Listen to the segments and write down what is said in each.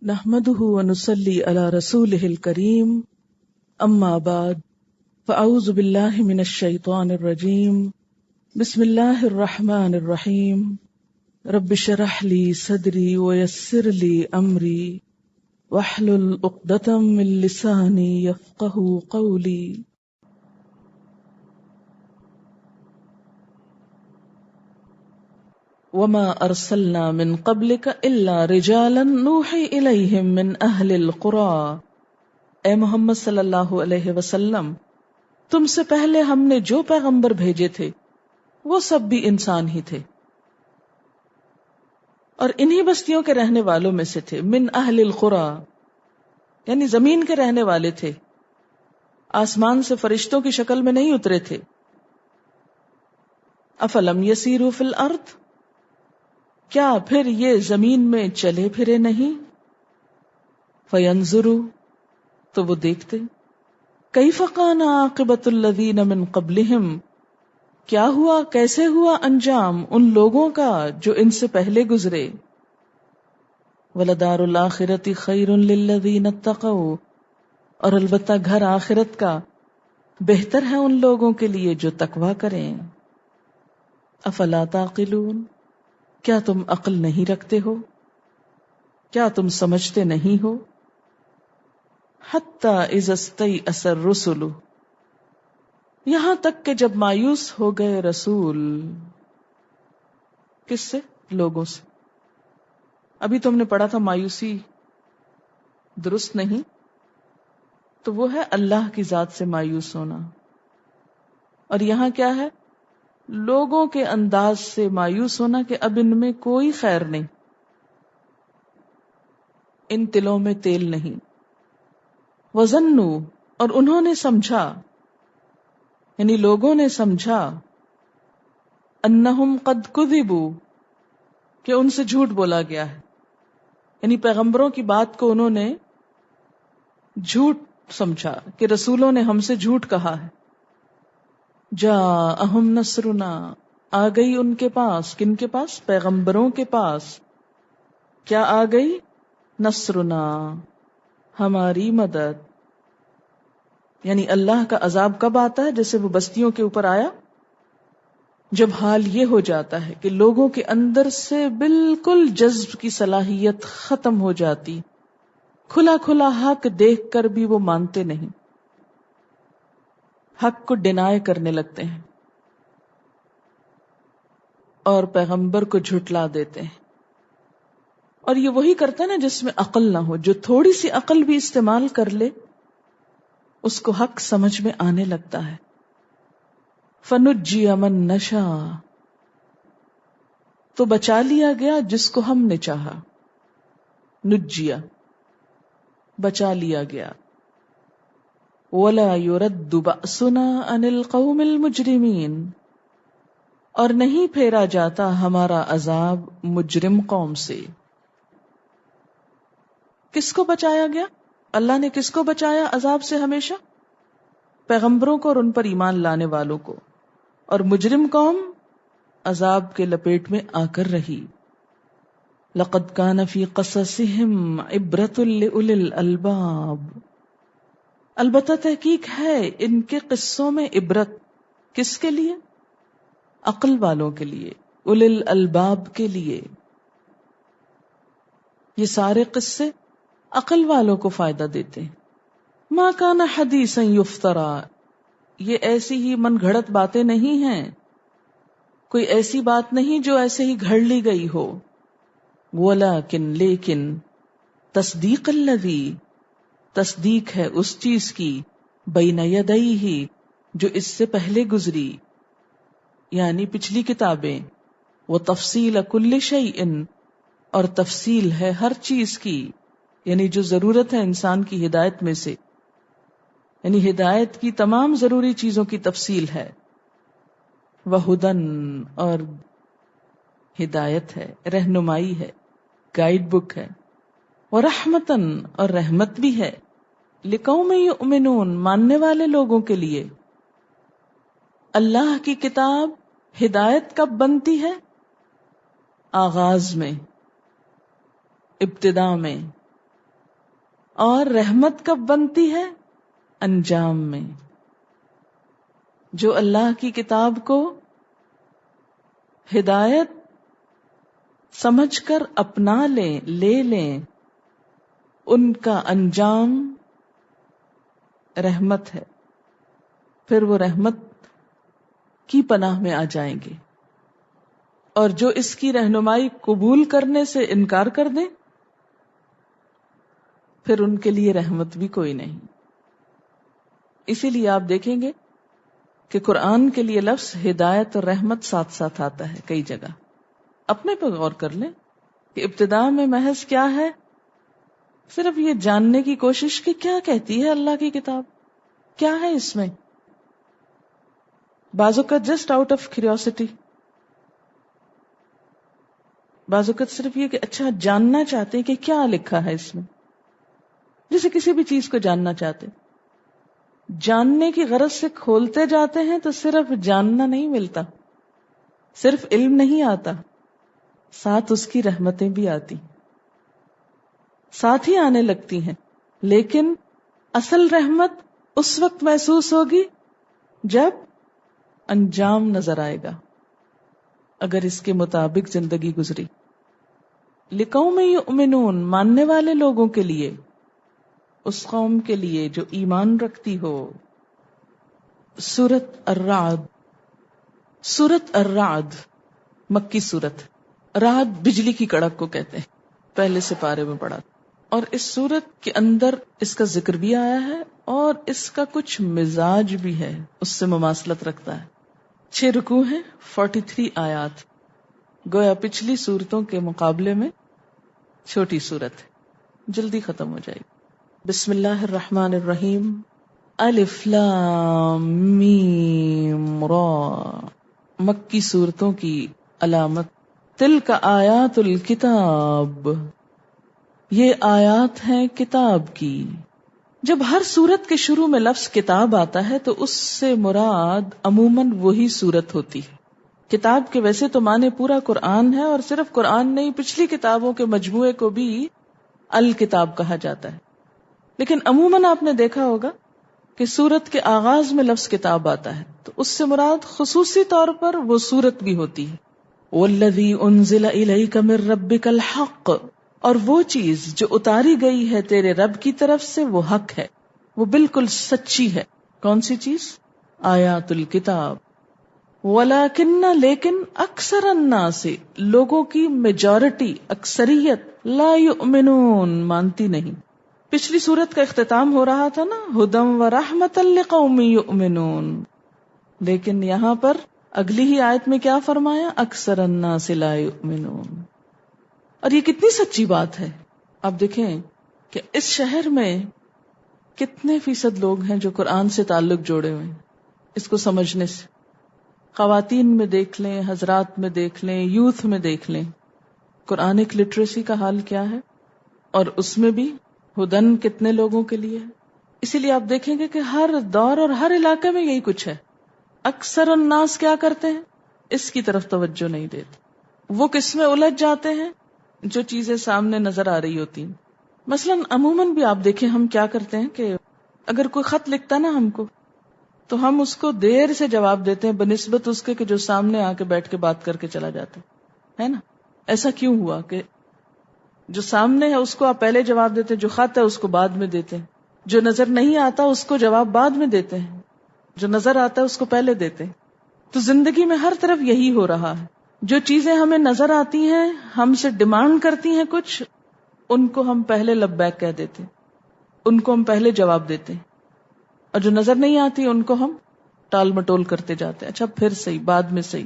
نحمده ونصلي على رسوله الكريم اما بعد فاعوذ بالله من الشيطان الرجيم بسم الله الرحمن الرحيم رب اشرح لي صدري ويسر لي امري واحلل عقدة من لساني يفقهوا قولي. وما ارسلنا من قبلك الا رجالا نوحي اليهم من اهل القرى. اے محمد صلی اللہ علیہ وسلم، تم سے پہلے ہم نے جو پیغمبر بھیجے تھے وہ سب بھی انسان ہی تھے اور انہی بستیوں کے رہنے والوں میں سے تھے. من اہل القرى یعنی زمین کے رہنے والے تھے، آسمان سے فرشتوں کی شکل میں نہیں اترے تھے. افلم یسیروا فی الارض، کیا پھر یہ زمین میں چلے پھرے نہیں؟ فینظروا، تو وہ دیکھتے. کیف کان عاقبۃ الذین من قبلہم، کیا ہوا، کیسے ہوا انجام ان لوگوں کا جو ان سے پہلے گزرے. ولدار الآخرۃ خیر للذین اتقوا، اور البتہ گھر آخرت کا بہتر ہے ان لوگوں کے لیے جو تقوی کریں. افلا تعقلون، کیا تم عقل نہیں رکھتے ہو، کیا تم سمجھتے نہیں ہو. حتی اذا استیأس الرسل، یہاں تک کہ جب مایوس ہو گئے رسول. کس سے؟ لوگوں سے. ابھی تم نے پڑھا تھا مایوسی درست نہیں، تو وہ ہے اللہ کی ذات سے مایوس ہونا. اور یہاں کیا ہے؟ لوگوں کے انداز سے مایوس ہونا کہ اب ان میں کوئی خیر نہیں، ان تلوں میں تیل نہیں. وظنوا، اور انہوں نے سمجھا، یعنی لوگوں نے سمجھا، انہم قد کذبوا، کہ ان سے جھوٹ بولا گیا ہے. یعنی پیغمبروں کی بات کو انہوں نے جھوٹ سمجھا کہ رسولوں نے ہم سے جھوٹ کہا ہے. جاءہم نصرنا، آ گئی ان کے پاس. کن کے پاس؟ پیغمبروں کے پاس. کیا آ گئی؟ نصرنا، ہماری مدد. یعنی اللہ کا عذاب کب آتا ہے؟ جیسے وہ بستیوں کے اوپر آیا جب حال یہ ہو جاتا ہے کہ لوگوں کے اندر سے بالکل جذب کی صلاحیت ختم ہو جاتی، کھلا کھلا حق دیکھ کر بھی وہ مانتے نہیں، حق کو ڈینائی کرنے لگتے ہیں اور پیغمبر کو جھٹلا دیتے ہیں. اور یہ وہی کرتا ہے نا جس میں عقل نہ ہو. جو تھوڑی سی عقل بھی استعمال کر لے اس کو حق سمجھ میں آنے لگتا ہے. فنجی من نشاء، تو بچا لیا گیا جس کو ہم نے چاہا. نجیا، بچا لیا گیا. ولا يرد بأسنا عن القوم المجرمین، اور نہیں پھیرا جاتا ہمارا عذاب مجرم قوم سے. کس کو بچایا گیا؟ اللہ نے کس کو بچایا عذاب سے؟ ہمیشہ پیغمبروں کو اور ان پر ایمان لانے والوں کو. اور مجرم قوم عذاب کے لپیٹ میں آ کر رہی. لقد كان في قصصهم عبرة لأولي الألباب، البتہ تحقیق ہے ان کے قصوں میں عبرت. کس کے لیے؟ عقل والوں کے لیے، اولی الالباب کے لیے. یہ سارے قصے عقل والوں کو فائدہ دیتے ہیں. ما کان حدیثا یفترا، یہ ایسی ہی من گھڑت باتیں نہیں ہیں، کوئی ایسی بات نہیں جو ایسے ہی گھڑ لی گئی ہو. ولیکن، لیکن، تصدیق الذی، تصدیق ہے اس چیز کی، بین یدیہ، جو اس سے پہلے گزری، یعنی پچھلی کتابیں. وہ تفصیل کل شیء، اور تفصیل ہے ہر چیز کی، یعنی جو ضرورت ہے انسان کی ہدایت میں سے، یعنی ہدایت کی تمام ضروری چیزوں کی تفصیل ہے. وہدن، اور ہدایت ہے، رہنمائی ہے، گائیڈ بک ہے. ورحمتن، اور رحمت بھی ہے. لقوم یؤمنون، ماننے والے لوگوں کے لیے. اللہ کی کتاب ہدایت کب بنتی ہے؟ آغاز میں، ابتدا میں. اور رحمت کب بنتی ہے؟ انجام میں. جو اللہ کی کتاب کو ہدایت سمجھ کر اپنا لے لیں ان کا انجام رحمت ہے، پھر وہ رحمت کی پناہ میں آ جائیں گے. اور جو اس کی رہنمائی قبول کرنے سے انکار کر دیں پھر ان کے لیے رحمت بھی کوئی نہیں. اسی لیے آپ دیکھیں گے کہ قرآن کے لیے لفظ ہدایت اور رحمت ساتھ ساتھ آتا ہے کئی جگہ. اپنے پہ غور کر لیں کہ ابتدا میں محض کیا ہے، صرف یہ جاننے کی کوشش کہ کیا کہتی ہے اللہ کی کتاب، کیا ہے اس میں. بعض اوقات جسٹ آؤٹ آف کیوریوسٹی، بعض اوقات صرف یہ کہ اچھا جاننا چاہتے ہیں کہ کیا لکھا ہے اس میں. جیسے کسی بھی چیز کو جاننا چاہتے، جاننے کی غرض سے کھولتے جاتے ہیں تو صرف جاننا نہیں ملتا، صرف علم نہیں آتا، ساتھ اس کی رحمتیں بھی آتی، ساتھ ہی آنے لگتی ہیں. لیکن اصل رحمت اس وقت محسوس ہوگی جب انجام نظر آئے گا، اگر اس کے مطابق زندگی گزری. لقوم یؤمنون، ماننے والے لوگوں کے لیے، اس قوم کے لیے جو ایمان رکھتی ہو. سورۃ الرعد، سورۃ الرعد مکی سورت. رعد بجلی کی کڑک کو کہتے ہیں، پہلے سپارے میں پڑھا. اور اس سورت کے اندر اس کا ذکر بھی آیا ہے اور اس کا کچھ مزاج بھی ہے، اس سے مماثلت رکھتا ہے. 6 رکوع ہیں، 43 آیات، گویا پچھلی صورتوں کے مقابلے میں چھوٹی صورت ہے، جلدی ختم ہو جائے گی. بسم اللہ الرحمن الرحیم. الف لام میم را، مکی صورتوں کی علامت. تلک آیات الکتاب، یہ آیات ہیں کتاب کی. جب ہر سورت کے شروع میں لفظ کتاب آتا ہے تو اس سے مراد عموماً وہی سورت ہوتی ہے. کتاب کے ویسے تو معنی پورا قرآن ہے، اور صرف قرآن نہیں، پچھلی کتابوں کے مجموعے کو بھی الکتاب کہا جاتا ہے. لیکن عموماً آپ نے دیکھا ہوگا کہ سورت کے آغاز میں لفظ کتاب آتا ہے تو اس سے مراد خصوصی طور پر وہ سورت بھی ہوتی ہے. وَالَّذِي أُنزِلَ إِلَيْكَ مِن رَّبِّكَ الْحَقُّ، اور وہ چیز جو اتاری گئی ہے تیرے رب کی طرف سے وہ حق ہے، وہ بالکل سچی ہے. کون سی چیز؟ آیات الکتاب. وَلَكِنَّ، لیکن اکثر الناس، لوگوں کی میجورٹی، اکثریت، لا یؤمنون، مانتی نہیں. پچھلی سورت کا اختتام ہو رہا تھا نا، ہدی ورحمۃ لقوم یؤمنون، لیکن یہاں پر اگلی ہی آیت میں کیا فرمایا؟ اکثر الناس لا یؤمنون. اور یہ کتنی سچی بات ہے. آپ دیکھیں کہ اس شہر میں کتنے فیصد لوگ ہیں جو قرآن سے تعلق جوڑے ہوئے ہیں اس کو سمجھنے سے. خواتین میں دیکھ لیں، حضرات میں دیکھ لیں، یوتھ میں دیکھ لیں، قرآنک لٹریسی کا حال کیا ہے. اور اس میں بھی ہدن کتنے لوگوں کے لیے ہے. اسی لیے آپ دیکھیں گے کہ ہر دور اور ہر علاقے میں یہی کچھ ہے. اکثر الناس کیا کرتے ہیں؟ اس کی طرف توجہ نہیں دیتے. وہ کس میں الجھ جاتے ہیں؟ جو چیزیں سامنے نظر آ رہی ہوتی ہیں. مثلا عموماً بھی آپ دیکھیں ہم کیا کرتے ہیں کہ اگر کوئی خط لکھتا نا ہم کو، تو ہم اس کو دیر سے جواب دیتے ہیں بنسبت اس کے کہ جو سامنے آ کے بیٹھ کے بات کر کے چلا جاتا ہے نا. ایسا کیوں ہوا کہ جو سامنے ہے اس کو آپ پہلے جواب دیتے ہیں، جو خط ہے اس کو بعد میں دیتے ہیں، جو نظر نہیں آتا اس کو جواب بعد میں دیتے ہیں، جو نظر آتا ہے اس کو پہلے دیتے ہیں. تو زندگی میں ہر طرف یہی ہو رہا ہے. جو چیزیں ہمیں نظر آتی ہیں، ہم سے ڈیمانڈ کرتی ہیں کچھ، ان کو ہم پہلے لبیک کہہ دیتے ہیں، ان کو ہم پہلے جواب دیتے ہیں، اور جو نظر نہیں آتی ان کو ہم ٹال مٹول کرتے جاتے ہیں. اچھا پھر صحیح، بعد میں صحیح.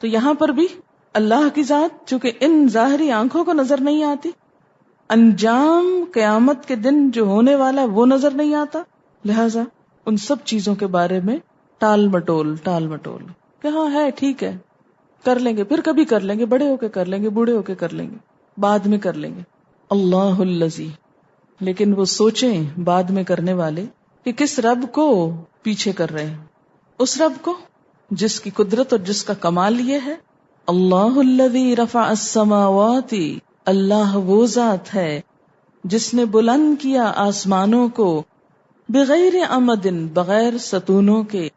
تو یہاں پر بھی اللہ کی ذات چونکہ ان ظاہری آنکھوں کو نظر نہیں آتی، انجام قیامت کے دن جو ہونے والا ہے وہ نظر نہیں آتا، لہذا ان سب چیزوں کے بارے میں ٹال مٹول کہ ہاں ہے، ٹھیک ہے، کر لیں گے، پھر کبھی کر لیں گے، بڑے ہو کے کر لیں گے، بوڑھے ہو کے کر لیں گے، بعد میں کر لیں گے. اللہ الذی، لیکن وہ سوچیں بعد میں کرنے والے کہ کس رب کو پیچھے کر رہے ہیں. اس رب کو جس کی قدرت اور جس کا کمال یہ ہے. اللہ الذی رفع السماوات، اللہ وہ ذات ہے جس نے بلند کیا آسمانوں کو بغیر امدن بغیر ستونوں کے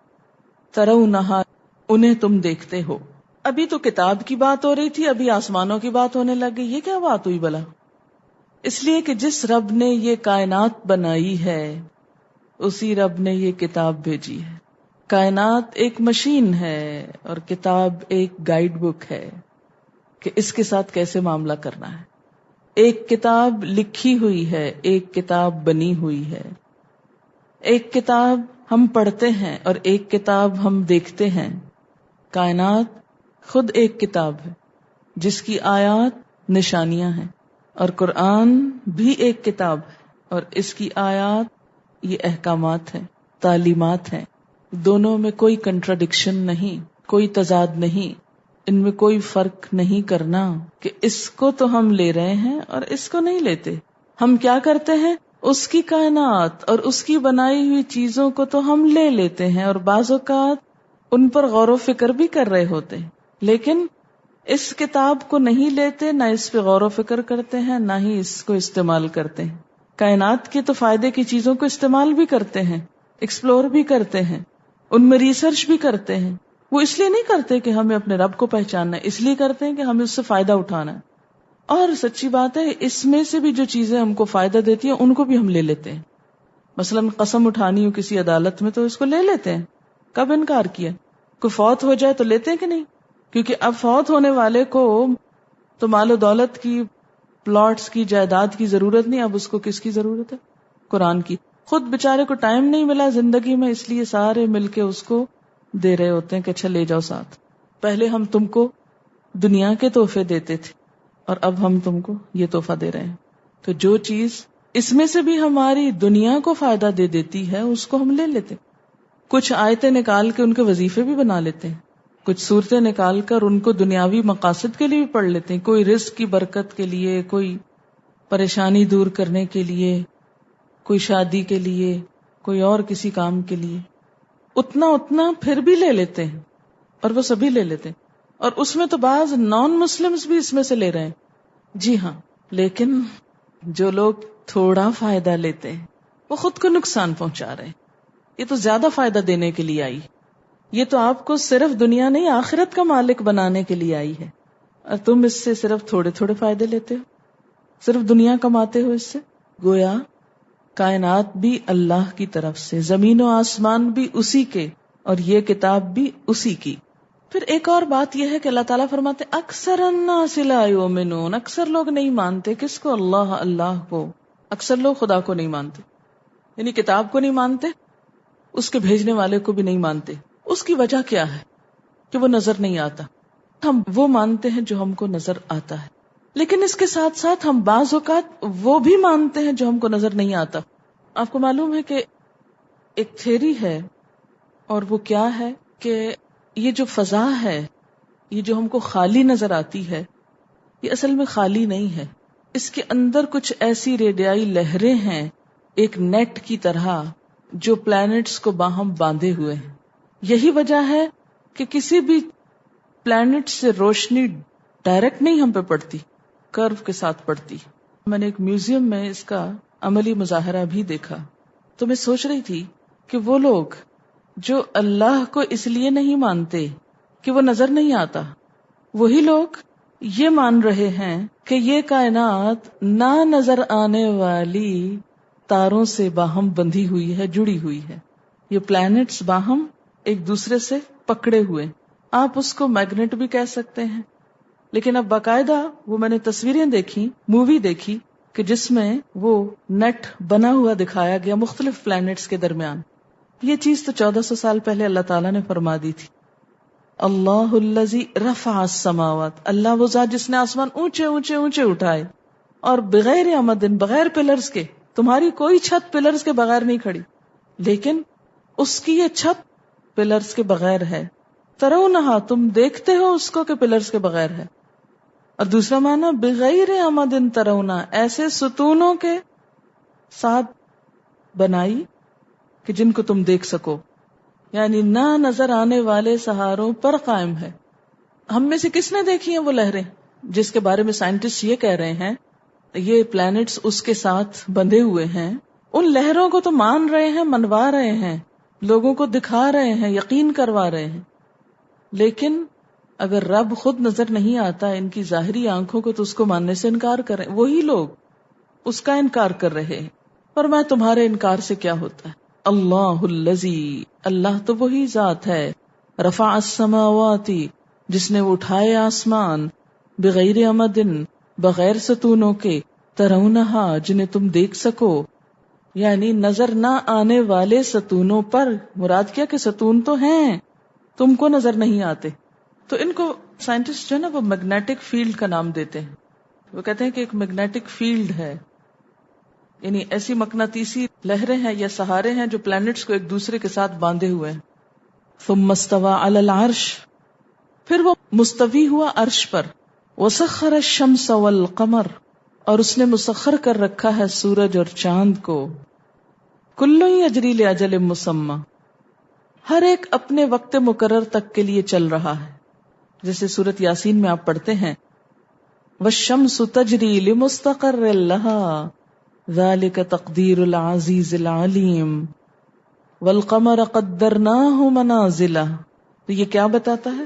ترونہا انہیں تم دیکھتے ہو. ابھی تو کتاب کی بات ہو رہی تھی، ابھی آسمانوں کی بات ہونے لگ گئی. یہ کیا بات ہوئی بلا؟ اس لیے کہ جس رب نے یہ کائنات بنائی ہے اسی رب نے یہ کتاب بھیجی ہے. کائنات ایک مشین ہے اور کتاب ایک گائیڈ بک ہے کہ اس کے ساتھ کیسے معاملہ کرنا ہے. ایک کتاب لکھی ہوئی ہے، ایک کتاب بنی ہوئی ہے. ایک کتاب ہم پڑھتے ہیں اور ایک کتاب ہم دیکھتے ہیں. کائنات خود ایک کتاب ہے جس کی آیات نشانیاں ہیں، اور قرآن بھی ایک کتاب ہے اور اس کی آیات یہ احکامات ہیں، تعلیمات ہیں. دونوں میں کوئی کنٹراڈکشن نہیں، کوئی تضاد نہیں، ان میں کوئی فرق نہیں کرنا کہ اس کو تو ہم لے رہے ہیں اور اس کو نہیں لیتے. ہم کیا کرتے ہیں؟ اس کی کائنات اور اس کی بنائی ہوئی چیزوں کو تو ہم لے لیتے ہیں اور بعض اوقات ان پر غور و فکر بھی کر رہے ہوتے ہیں، لیکن اس کتاب کو نہیں لیتے، نہ اس پہ غور و فکر کرتے ہیں، نہ ہی اس کو استعمال کرتے ہیں. کائنات کے تو فائدے کی چیزوں کو استعمال بھی کرتے ہیں، ایکسپلور بھی کرتے ہیں، ان میں ریسرچ بھی کرتے ہیں. وہ اس لیے نہیں کرتے کہ ہمیں اپنے رب کو پہچاننا ہے، اس لیے کرتے ہیں کہ ہمیں اس سے فائدہ اٹھانا ہے. اور سچی بات ہے اس میں سے بھی جو چیزیں ہم کو فائدہ دیتی ہیں ان کو بھی ہم لے لیتے ہیں. مثلا قسم اٹھانی ہو کسی عدالت میں تو اس کو لے لیتے ہیں. کب انکار کیا؟ کوئی فوت ہو جائے تو لیتے ہیں کہ نہیں؟ کیونکہ اب فوت ہونے والے کو تو مال و دولت کی، پلاٹس کی، جائیداد کی ضرورت نہیں، اب اس کو کس کی ضرورت ہے؟ قرآن کی. خود بےچارے کو ٹائم نہیں ملا زندگی میں، اس لیے سارے مل کے اس کو دے رہے ہوتے ہیں کہ اچھا لے جاؤ ساتھ. پہلے ہم تم کو دنیا کے تحفے دیتے تھے اور اب ہم تم کو یہ تحفہ دے رہے ہیں. تو جو چیز اس میں سے بھی ہماری دنیا کو فائدہ دے دیتی ہے اس کو ہم لے لیتے. کچھ آیتیں نکال کے ان کے وظیفے بھی بنا لیتے ہیں، کچھ صورتیں نکال کر ان کو دنیاوی مقاصد کے لیے بھی پڑھ لیتے ہیں. کوئی رزق کی برکت کے لیے، کوئی پریشانی دور کرنے کے لیے، کوئی شادی کے لیے، کوئی اور کسی کام کے لیے. اتنا پھر بھی لے لیتے ہیں اور وہ سبھی لے لیتے ہیں. اور اس میں تو بعض نان مسلمز بھی اس میں سے لے رہے ہیں. جی ہاں، لیکن جو لوگ تھوڑا فائدہ لیتے ہیں وہ خود کو نقصان پہنچا رہے ہیں. یہ تو زیادہ فائدہ دینے کے لیے آئی، یہ تو آپ کو صرف دنیا نہیں آخرت کا مالک بنانے کے لیے آئی ہے، اور تم اس سے صرف تھوڑے تھوڑے فائدے لیتے ہو، صرف دنیا کماتے ہو اس سے. گویا کائنات بھی اللہ کی طرف سے، زمین و آسمان بھی اسی کے، اور یہ کتاب بھی اسی کی. پھر ایک اور بات یہ ہے کہ اللہ تعالیٰ فرماتے اکثر الناس لا یؤمنون، اکثر لوگ نہیں مانتے. کس کو؟ اللہ کو. اکثر لوگ خدا کو نہیں مانتے، یعنی کتاب کو نہیں مانتے، اس کے بھیجنے والے کو بھی نہیں مانتے. اس کی وجہ کیا ہے؟ کہ وہ نظر نہیں آتا. ہم وہ مانتے ہیں جو ہم کو نظر آتا ہے، لیکن اس کے ساتھ ساتھ ہم بعض اوقات وہ بھی مانتے ہیں جو ہم کو نظر نہیں آتا. آپ کو معلوم ہے کہ ایک تھیری ہے، اور وہ کیا ہے کہ یہ جو فضا ہے، یہ جو ہم کو خالی نظر آتی ہے، یہ اصل میں خالی نہیں ہے. اس کے اندر کچھ ایسی ریڈیائی لہریں ہیں ایک نیٹ کی طرح جو پلانٹس کو باہم باندھے ہوئے ہیں. یہی وجہ ہے کہ کسی بھی پلانٹ سے روشنی ڈائریکٹ نہیں ہم پہ پڑتی، کرو کے ساتھ پڑتی. میں نے ایک میوزیم میں اس کا عملی مظاہرہ بھی دیکھا، تو میں سوچ رہی تھی کہ وہ لوگ جو اللہ کو اس لیے نہیں مانتے کہ وہ نظر نہیں آتا، وہی لوگ یہ مان رہے ہیں کہ یہ کائنات نہ نظر آنے والی تاروں سے باہم بندھی ہوئی ہے، جڑی ہوئی ہے. یہ پلانٹس باہم ایک دوسرے سے پکڑے ہوئے. آپ اس کو میگنیٹ بھی کہہ سکتے ہیں، لیکن اب باقاعدہ وہ میں نے تصویریں دیکھی، مووی دیکھی کہ جس میں وہ نیٹ بنا ہوا دکھایا گیا مختلف پلانٹس کے درمیان. یہ چیز تو 1400 سال پہلے اللہ تعالیٰ نے فرما دی تھی. اللہ الذی رفع السماوات، اللہ وہ ذات جس نے آسمان اونچے اونچے اونچے اٹھائے، اور بغیر امدن، بغیر پلرز کے. تمہاری کوئی چھت پلرز کے بغیر نہیں کھڑی، لیکن اس کی یہ چھت پلرز کے بغیر ہے. ترونہا، تم دیکھتے ہو اس کو کہ پلرز کے بغیر ہے. اور دوسرا معنی بغیر امدن ترونا، ایسے ستونوں کے ساتھ بنائی کہ جن کو تم دیکھ سکو، یعنی نہ نظر آنے والے سہاروں پر قائم ہے. ہم میں سے کس نے دیکھی ہیں وہ لہریں جس کے بارے میں سائنٹسٹ یہ کہہ رہے ہیں یہ پلانٹس اس کے ساتھ بندھے ہوئے ہیں، ان لہروں کو تو مان رہے ہیں، منوا رہے ہیں، لوگوں کو دکھا رہے ہیں، یقین کروا رہے ہیں، لیکن اگر رب خود نظر نہیں آتا ان کی ظاہری آنکھوں کو تو اس کو ماننے سے انکار کر رہے ہیں. وہی لوگ اس کا انکار کر رہے ہیں. پر میں تمہارے انکار سے کیا ہوتا ہے؟ اللہ الذی، اللہ تو وہی ذات ہے، رفع السماوات، جس نے اٹھائے آسمان، بغیر عمد، بغیر ستونوں کے، ترونہا، جنہیں تم دیکھ سکو، یعنی نظر نہ آنے والے ستونوں پر. مراد کیا کہ ستون تو ہیں، تم کو نظر نہیں آتے. تو ان کو سائنٹسٹ جو ہے نا وہ میگنیٹک فیلڈ کا نام دیتے ہیں. وہ کہتے ہیں کہ ایک میگنیٹک فیلڈ ہے، یعنی ایسی مقناطیسی لہریں ہیں یا سہارے ہیں جو پلانٹس کو ایک دوسرے کے ساتھ باندھے ہوئے ہیں. ثم استوى على العرش، پھر وہ مستوی ہوا عرش پر. وسخر الشمس والقمر، اور اس نے مسخر کر رکھا ہے سورج اور چاند کو. کل یجری لاجل مسمى، ہر ایک اپنے وقت مقرر تک کے لیے چل رہا ہے. جیسے سورۃ یاسین میں آپ پڑھتے ہیں والشمس تجری لمستقر لها ذلك تقدیر العزیز العلیم والقمر قدرناہ منازل. تو یہ کیا بتاتا ہے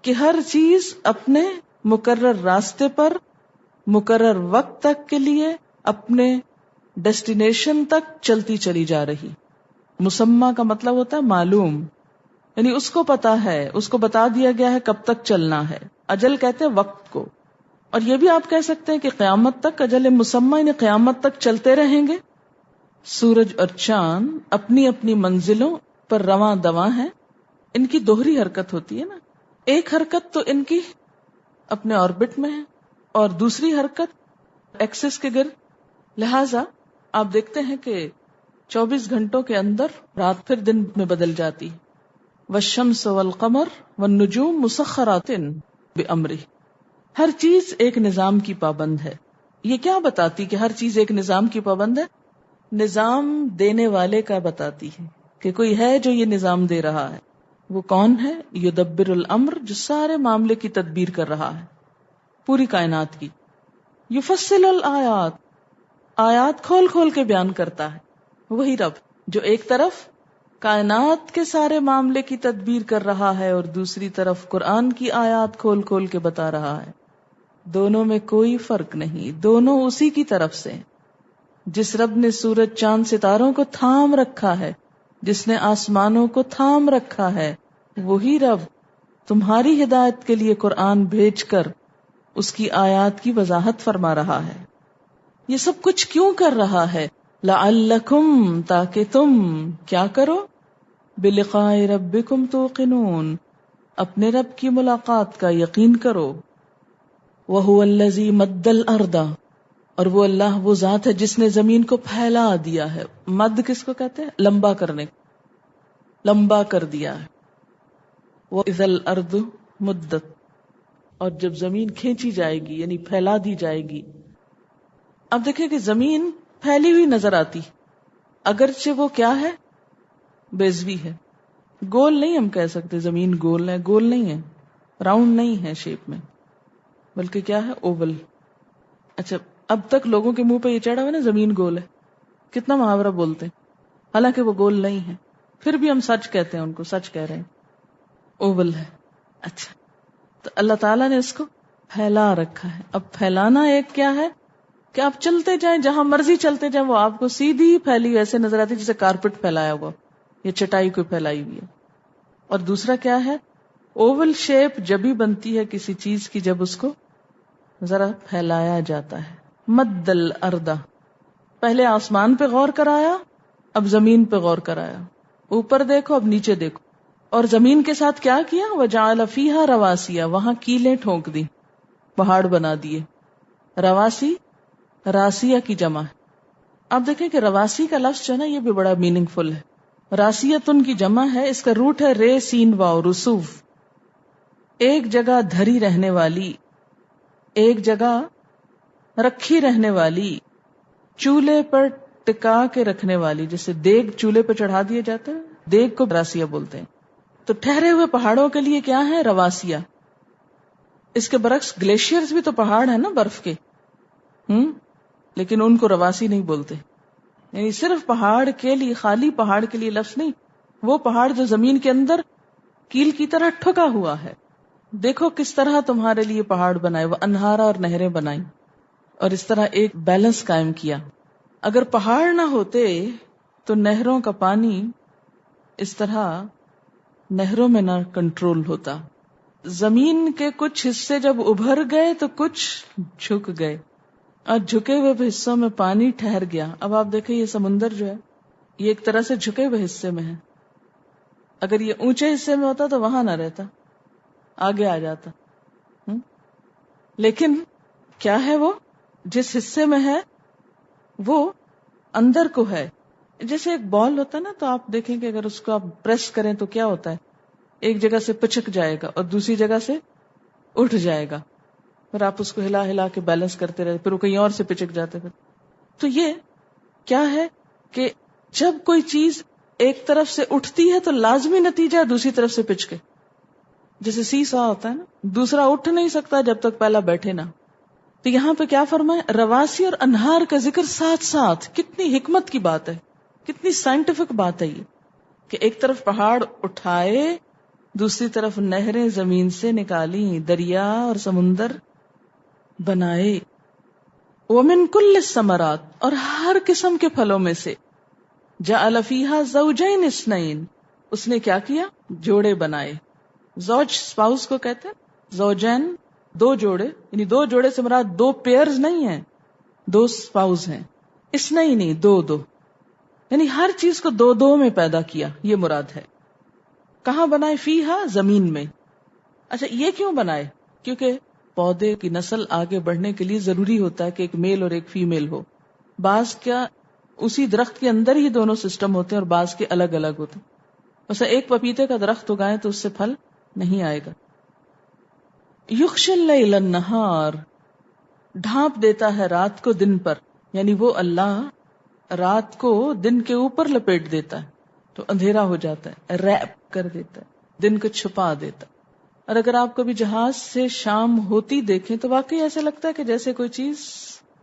کہ ہر چیز اپنے مقرر راستے پر مقرر وقت تک کے لیے اپنے ڈیسٹینیشن تک چلتی چلی جا رہی. مسمع کا مطلب ہوتا ہے معلوم، یعنی اس کو پتا ہے، اس کو بتا دیا گیا ہے کب تک چلنا ہے. اجل کہتے ہیں وقت کو. اور یہ بھی آپ کہہ سکتے ہیں کہ قیامت تک اجل مسمع، یعنی قیامت تک چلتے رہیں گے. سورج اور چاند اپنی اپنی منزلوں پر رواں دواں ہیں. ان کی دوہری حرکت ہوتی ہے نا، ایک حرکت تو ان کی اپنے آربٹ میں ہے اور دوسری حرکت ایکسس کے گرد. لہذا آپ دیکھتے ہیں کہ 24 گھنٹوں کے اندر رات پھر دن میں بدل جاتی. والشمس والقمر والنجوم مسخرات بامرہ، ہر چیز ایک نظام کی پابند ہے. یہ کیا بتاتی کہ ہر چیز ایک نظام کی پابند ہے؟ نظام دینے والے کا بتاتی ہے کہ کوئی ہے جو یہ نظام دے رہا ہے. وہ کون ہے؟ یدبر الامر، جو سارے معاملے کی تدبیر کر رہا ہے، پوری کائنات کی. یفصل الآیات، آیات کھول کھول کے بیان کرتا ہے. وہی رب جو ایک طرف کائنات کے سارے معاملے کی تدبیر کر رہا ہے اور دوسری طرف قرآن کی آیات کھول کھول کے بتا رہا ہے. دونوں میں کوئی فرق نہیں، دونوں اسی کی طرف سے. جس رب نے سورج چاند ستاروں کو تھام رکھا ہے، جس نے آسمانوں کو تھام رکھا ہے، وہی رب تمہاری ہدایت کے لیے قرآن بھیج کر اس کی آیات کی وضاحت فرما رہا ہے. یہ سب کچھ کیوں کر رہا ہے؟ لعلکم، تاکہ تم کیا کرو؟ بلقاء ربکم توقنون، اپنے رب کی ملاقات کا یقین کرو. وہو الذی مد الارض، اور وہ اللہ وہ ذات ہے جس نے زمین کو پھیلا دیا ہے. مد کس کو کہتے ہیں؟ لمبا کرنے، لمبا کر دیا ہے. وَإِذَا الْأَرْضُ مُدَّتْ، اور جب زمین کھینچی جائے گی یعنی پھیلا دی جائے گی. اب دیکھیں کہ زمین پھیلی ہوئی نظر آتی، اگرچہ وہ کیا ہے؟ بیضوی ہے. گول نہیں ہم کہہ سکتے زمین گول ہے، گول نہیں ہے، راؤنڈ نہیں ہے شیپ میں، بلکہ کیا ہے؟ اوول. اچھا، اب تک لوگوں کے منہ پہ یہ چڑھا ہوا نا زمین گول ہے، کتنا محاورہ بولتے ہیں، حالانکہ وہ گول نہیں ہے، پھر بھی ہم سچ کہتے ہیں، ان کو سچ کہہ رہے ہیں، اوول ہے. اچھا، تو اللہ تعالیٰ نے اس کو پھیلا رکھا ہے. اب پھیلانا ایک کیا ہے کہ آپ چلتے جائیں، جہاں مرضی چلتے جائیں، وہ آپ کو سیدھی پھیلی ایسے نظر آتی جیسے کارپٹ پھیلایا ہوا یا چٹائی کوئی پھیلائی ہوئی ہے. اور دوسرا کیا ہے؟ اوول شیپ جبھی بنتی ہے کسی چیز کی جب اس کو ذرا پھیلایا جاتا ہے. مد الارض، پہلے آسمان پہ غور کرایا، اب زمین پہ غور کرایا. اوپر دیکھو، اب نیچے دیکھو. اور زمین کے ساتھ کیا کیا؟ وجعل فیہا رواسیا، وہاں کیلیں ٹھونک دی، پہاڑ بنا دیے. رواسی راسیہ کی جمع ہے. آپ دیکھیں کہ رواسی کا لفظ جو ہے نا یہ بھی بڑا میننگ فل ہے. راسیتن کی جمع ہے، اس کا روٹ ہے رے سین واو، رسوف. ایک جگہ دھری رہنے والی، ایک جگہ رکھی رہنے والی، چولہے پر ٹکا کے رکھنے والی. جیسے دیگ چولہے پہ چڑھا دیے جاتے ہیں، دیگ کو راسیہ بولتے ہیں. تو ٹھہرے ہوئے پہاڑوں کے لیے کیا ہے؟ رواسیہ. اس کے برعکس گلیشیئرز بھی تو پہاڑ ہیں نا برف کے. لیکن ان کو رواسی نہیں بولتے. یعنی صرف پہاڑ کے لیے، خالی پہاڑ کے لیے لفظ نہیں، وہ پہاڑ جو زمین کے اندر کیل کی طرح ٹھکا ہوا ہے. دیکھو کس طرح تمہارے لیے پہاڑ بنائے، وہ انہارا اور نہریں بنائیں، اور اس طرح ایک بیلنس قائم کیا. اگر پہاڑ نہ ہوتے تو نہروں کا پانی اس طرح نہروں میں نہ کنٹرول ہوتا. زمین کے کچھ حصے جب ابھر گئے تو کچھ جھک گئے، اور جھکے ہوئے حصوں میں پانی ٹھہر گیا. اب آپ دیکھیں یہ سمندر جو ہے یہ ایک طرح سے جھکے ہوئے حصے میں ہے. اگر یہ اونچے حصے میں ہوتا تو وہاں نہ رہتا، آگے آ جاتا. لیکن کیا ہے، وہ جس حصے میں ہے وہ اندر کو ہے. جیسے ایک بال ہوتا ہے نا، تو آپ دیکھیں کہ اگر اس کو آپ پریس کریں تو کیا ہوتا ہے، ایک جگہ سے پچک جائے گا اور دوسری جگہ سے اٹھ جائے گا، پھر آپ اس کو ہلا ہلا کے بیلنس کرتے رہتے، پھر وہ کہیں اور سے پچک جاتے. تو یہ کیا ہے کہ جب کوئی چیز ایک طرف سے اٹھتی ہے تو لازمی نتیجہ ہے دوسری طرف سے پچکے. جیسے سی سا ہوتا ہے نا، دوسرا اٹھ نہیں سکتا جب تک پہلا بیٹھے نہ. تو یہاں پہ کیا فرمائے، رواسی اور انہار کا ذکر ساتھ ساتھ. کتنی حکمت کی بات ہے، کتنی سائنٹیفک بات ہے یہ، کہ ایک طرف پہاڑ اٹھائے، دوسری طرف نہریں زمین سے نکالی، دریا اور سمندر بنائے. وَمِن كُلِّ الثَّمَرَاتِ، اور ہر قسم کے پھلوں میں سے. جَعَلَ فِيهَا زَوْجَيْنِ اثْنَيْنِ، اس نے کیا کیا، جوڑے بنائے. زوج اسپاؤس کو کہتے ہیں، زوجین دو جوڑے، یعنی دو جوڑے سے مراد دو پیئرز نہیں ہیں، دو اسپاؤس ہیں. اثنین دو دو، یعنی ہر چیز کو دو دو میں پیدا کیا، یہ مراد ہے. کہاں بنائے، فیہا زمین میں. اچھا یہ کیوں بنائے، کیونکہ پودے کی نسل آگے بڑھنے کے لیے ضروری ہوتا ہے کہ ایک میل اور ایک فیمیل ہو. بعض کیا اسی درخت کے اندر ہی دونوں سسٹم ہوتے ہیں اور بعض کے الگ الگ ہوتے ہیں. ویسے ایک پپیتے کا درخت اگائیں تو اس سے پھل نہیں آئے گا. یغشی اللیل النہار، ڈھانپ دیتا ہے رات کو دن پر، یعنی وہ اللہ رات کو دن کے اوپر لپیٹ دیتا ہے تو اندھیرا ہو جاتا ہے، ریپ کر دیتا ہے، دن کو چھپا دیتا ہے. اور اگر آپ کبھی جہاز سے شام ہوتی دیکھیں تو واقعی ایسا لگتا ہے کہ جیسے کوئی چیز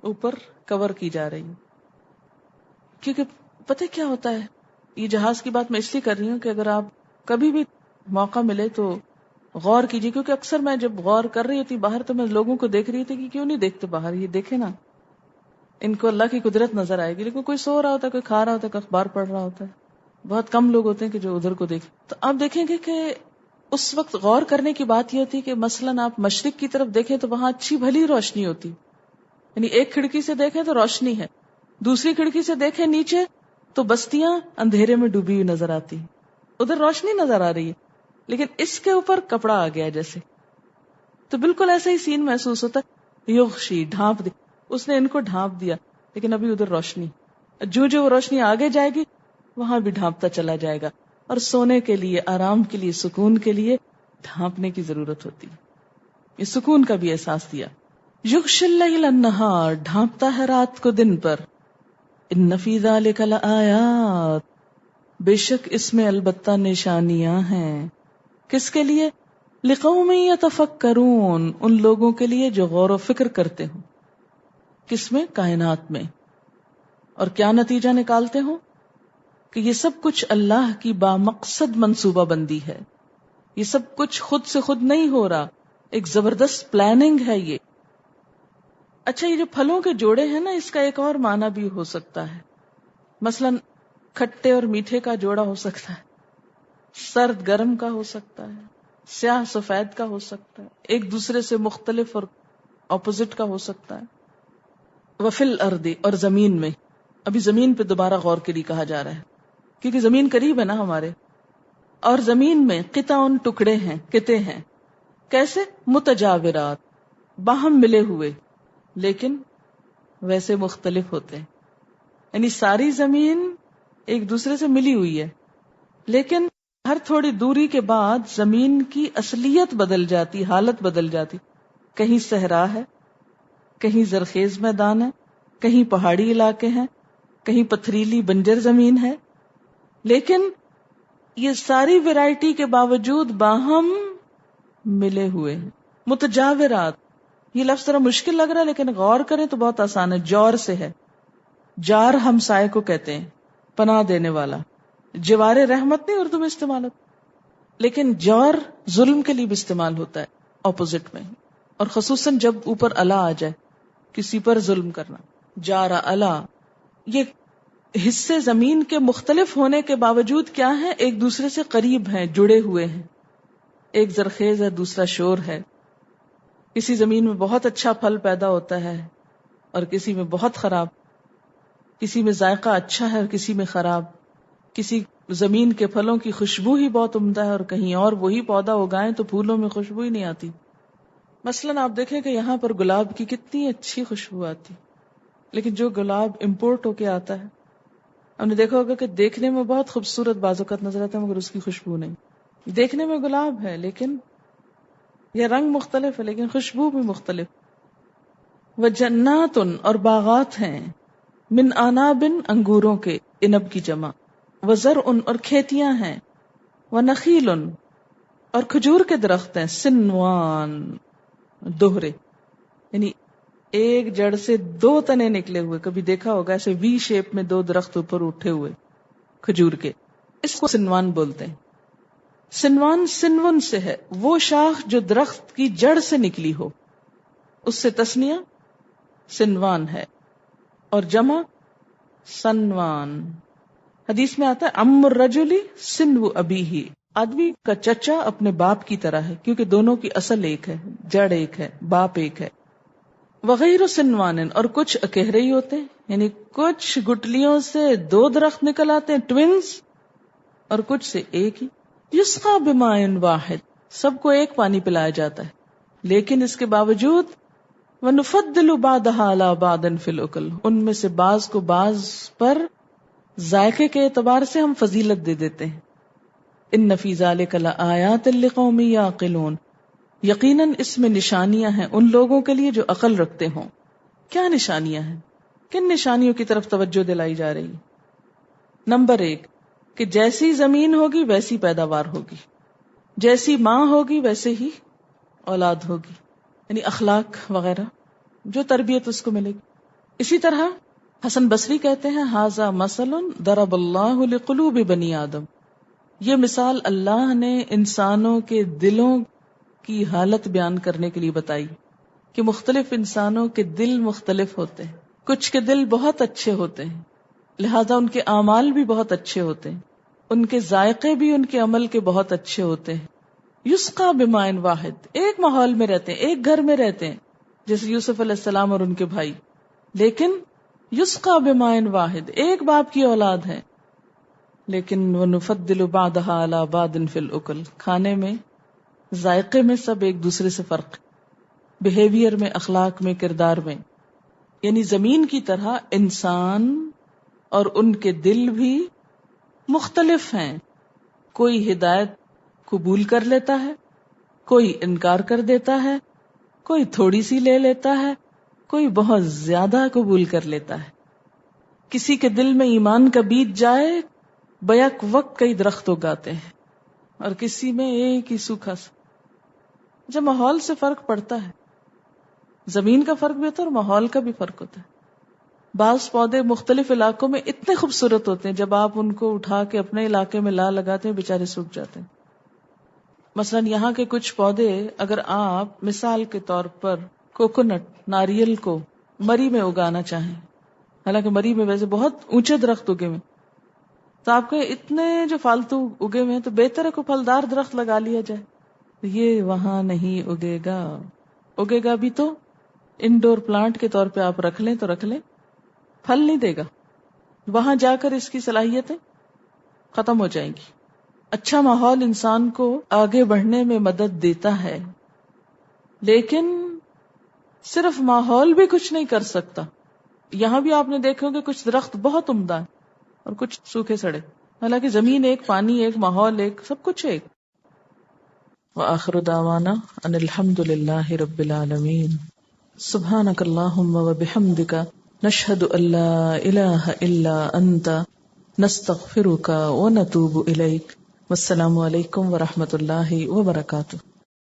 اوپر کور کی جا رہی ہے. کیونکہ پتہ کیا ہوتا ہے، یہ جہاز کی بات میں اس لیے کر رہی ہوں کہ اگر آپ کبھی بھی موقع ملے تو غور کیجیے. کیونکہ اکثر میں جب غور کر رہی تھی باہر تو میں لوگوں کو دیکھ رہی تھی کہ کیوں نہیں دیکھتے باہر، یہ دیکھے نا، ان کو اللہ کی قدرت نظر آئے گی. لیکن کوئی سو رہا ہوتا ہے، کوئی کھا رہا ہوتا ہے، کوئی اخبار پڑھ رہا ہوتا ہے. بہت کم لوگ ہوتے ہیں کہ جو ادھر کو دیکھیں. تو آپ دیکھیں گے کہ اس وقت غور کرنے کی بات یہ ہوتی ہے کہ مثلاً آپ مشرق کی طرف دیکھیں تو وہاں اچھی بھلی روشنی ہوتی، یعنی ایک کھڑکی سے دیکھیں تو روشنی ہے، دوسری کھڑکی سے دیکھیں نیچے تو بستیاں اندھیرے میں ڈوبی ہوئی نظر آتی، ادھر روشنی نظر آ رہی ہے لیکن اس کے اوپر کپڑا آ گیا جیسے. تو بالکل ایسا ہی سین محسوس ہوتا ہے. یغشی، ڈھانپ دی، اس نے ان کو ڈھانپ دیا لیکن ابھی ادھر روشنی، جو وہ روشنی آگے جائے گی وہاں بھی ڈھانپتا چلا جائے گا. اور سونے کے لیے، آرام کے لیے، سکون کے لیے ڈھانپنے کی ضرورت ہوتی. یہ سکون کا بھی احساس دیا. یغشی اللیل النہار، ڈھانپتا ہے رات کو دن پر. ان فی ذلک لآیات، بے شک اس میں البتہ نشانیاں ہیں. کس کے لیے؟ لقوم یتفکرون، ان لوگوں کے لیے جو غور و فکر کرتے ہوں. کس میں؟ کائنات میں. اور کیا نتیجہ نکالتے ہوں کہ یہ سب کچھ اللہ کی بامقصد منصوبہ بندی ہے. یہ سب کچھ خود سے خود نہیں ہو رہا، ایک زبردست پلاننگ ہے یہ. اچھا یہ جو پھلوں کے جوڑے ہیں نا، اس کا ایک اور معنی بھی ہو سکتا ہے. مثلاً کھٹے اور میٹھے کا جوڑا ہو سکتا ہے، سرد گرم کا ہو سکتا ہے، سیاہ سفید کا ہو سکتا ہے، ایک دوسرے سے مختلف اور اپوزٹ کا ہو سکتا ہے. وفی الارض، اور زمین میں. ابھی زمین پہ دوبارہ غور کے لیے کہا جا رہا ہے کیونکہ زمین قریب ہے نا ہمارے. اور زمین میں قطع ٹکڑے ہیں، قطعے ہیں. کیسے؟ متجاورات، باہم ملے ہوئے لیکن ویسے مختلف ہوتے ہیں. یعنی ساری زمین ایک دوسرے سے ملی ہوئی ہے لیکن ہر تھوڑی دوری کے بعد زمین کی اصلیت بدل جاتی، حالت بدل جاتی. کہیں صحرا ہے، کہیں زرخیز میدان ہے، کہیں پہاڑی علاقے ہیں، کہیں پتھریلی بنجر زمین ہے. لیکن یہ ساری ویرائٹی کے باوجود باہم ملے ہوئے ہیں. متجاورات، یہ لفظ ذرا مشکل لگ رہا ہے لیکن غور کریں تو بہت آسان ہے. جور سے ہے. جار ہمسائے کو کہتے ہیں, پناہ دینے والا. جوار رحمت نہیں اردو میں استعمال ہوتا, لیکن جور ظلم کے لیے بھی استعمال ہوتا ہے اپوزٹ میں, اور خصوصاً جب اوپر الا آ جائے, کسی پر ظلم کرنا. جارا الا, یہ حصے زمین کے مختلف ہونے کے باوجود کیا ہیں, ایک دوسرے سے قریب ہیں, جڑے ہوئے ہیں. ایک زرخیز ہے, دوسرا شور ہے. کسی زمین میں بہت اچھا پھل پیدا ہوتا ہے اور کسی میں بہت خراب. کسی میں ذائقہ اچھا ہے اور کسی میں خراب. کسی زمین کے پھلوں کی خوشبو ہی بہت عمدہ ہے اور کہیں اور وہی پودا اگائیں تو پھولوں میں خوشبو ہی نہیں آتی. مثلاً آپ دیکھیں کہ یہاں پر گلاب کی کتنی اچھی خوشبو آتی, لیکن جو گلاب امپورٹ ہو کے آتا ہے, ہم نے دیکھا ہوگا کہ دیکھنے میں بہت خوبصورت بعض اوقات نظر آتا ہے مگر اس کی خوشبو نہیں. دیکھنے میں گلاب ہے لیکن یہ رنگ مختلف ہے لیکن خوشبو بھی مختلف. وجنات, اور باغات ہیں, من عناب, انگوروں کے, عنب کی جمع. وزرع, اور کھیتیاں ہیں. ونخیل, اور کھجور کے درخت ہیں. سنوان, دوہرے, یعنی ایک جڑ سے 2 تنے نکلے ہوئے. کبھی دیکھا ہوگا ایسے وی شیپ میں 2 درخت اوپر اٹھے ہوئے کھجور کے, اس کو سنوان بولتے ہیں. سنوان سنون سے ہے, وہ شاخ جو درخت کی جڑ سے نکلی ہو, اس سے تسنیہ سنوان ہے, اور جمع سنوان. حدیث میں آتا ہے ام الرجل سنو ابیہ, آدمی کا چچا اپنے باپ کی طرح ہے کیونکہ دونوں کی اصل ایک ہے, جڑ ایک ہے, باپ ایک ہے. وغیر سنوان, اور کچھ اکہرے ہی ہوتے ہیں, یعنی کچھ گٹلیوں سے 2 درخت نکل آتے ہیں ٹوینز, اور کچھ سے ایک ہی. یسقا بماء واحد, سب کو ایک پانی پلایا جاتا ہے, لیکن اس کے باوجود وَنُفَضِّلُ بَعْضَهَا عَلَى بَعْضٍ فِي الْأُكُلِ, ان میں سے بعض کو بعض پر ذائقے کے اعتبار سے ہم فضیلت دے دیتے ہیں. ان فی ذلک لآیات لقوم یعقلون, یقیناً اس میں نشانیاں ہیں ان لوگوں کے لیے جو عقل رکھتے ہوں. کیا نشانیاں ہیں؟ کن نشانیوں کی طرف توجہ دلائی جا رہی؟ نمبر 1 کہ جیسی زمین ہوگی ویسی پیداوار ہوگی, جیسی ماں ہوگی ویسے ہی اولاد ہوگی, یعنی اخلاق وغیرہ جو تربیت اس کو ملے گی. اسی طرح حسن بصری کہتے ہیں ھذا مثل ضرب اللہ لقلوب بنی آدم, یہ مثال اللہ نے انسانوں کے دلوں کی حالت بیان کرنے کے لیے بتائی کہ مختلف انسانوں کے دل مختلف ہوتے ہیں. کچھ کے دل بہت اچھے ہوتے ہیں لہذا ان کے اعمال بھی بہت اچھے ہوتے ہیں, ان کے ذائقے بھی ان کے عمل کے بہت اچھے ہوتے ہیں. یسقا بماء واحد, ایک ماحول میں رہتے ہیں, ایک گھر میں رہتے ہیں جیسے یوسف علیہ السلام اور ان کے بھائی, لیکن یسقا بماء واحد, ایک باپ کی اولاد ہے, لیکن وَنُفَضِّلُ بَعْضَهَا عَلَى بَعْضٍ فِي الْأُكُلِ, کھانے میں ذائقے میں سب ایک دوسرے سے فرق, بیہیویئر میں, اخلاق میں, کردار میں. یعنی زمین کی طرح انسان اور ان کے دل بھی مختلف ہیں. کوئی ہدایت قبول کر لیتا ہے, کوئی انکار کر دیتا ہے, کوئی تھوڑی سی لے لیتا ہے, کوئی بہت زیادہ قبول کر لیتا ہے. کسی کے دل میں ایمان کا بیج جائے بیک وقت کئی درخت اگاتے ہیں, اور کسی میں ایک ہی سوکھا سا. جب ماحول سے فرق پڑتا ہے, زمین کا فرق بھی ہوتا ہے اور ماحول کا بھی فرق ہوتا ہے. بعض پودے مختلف علاقوں میں اتنے خوبصورت ہوتے ہیں جب آپ ان کو اٹھا کے اپنے علاقے میں لا لگاتے ہیں بیچارے سوکھ جاتے ہیں. مثلا یہاں کے کچھ پودے اگر آپ مثال کے طور پر کوکونٹ, ناریل کو مری میں اگانا چاہیں, حالانکہ مری میں ویسے بہت اونچے درخت اگے ہوئے, تو آپ کے اتنے جو فالتو اگے ہوئے ہیں تو بہتر ہے کوئی پھلدار درخت لگا لیا جائے. یہ وہاں نہیں اگے گا, اگے گا بھی تو انڈور پلانٹ کے طور پہ آپ رکھ لیں تو رکھ لیں, پھل نہیں دے گا. وہاں جا کر اس کی صلاحیتیں ختم ہو جائیں گی. اچھا ماحول انسان کو آگے بڑھنے میں مدد دیتا ہے, لیکن صرف ماحول بھی کچھ نہیں کر سکتا. یہاں بھی آپ نے دیکھے ہوں کہ کچھ درخت بہت عمدہ ہیں اور کچھ سوکھے سڑے, حالانکہ زمین ایک, پانی ایک, ماحول ایک, سب کچھ ایک. وآخر دعوانا ان الحمد للہ رب العالمین. سبحانک اللہم وبحمدک نشہد ان لا الہ الا انت نستغفرک ونتوب الیک. والسلام علیکم ورحمۃ اللہ وبرکاتہ.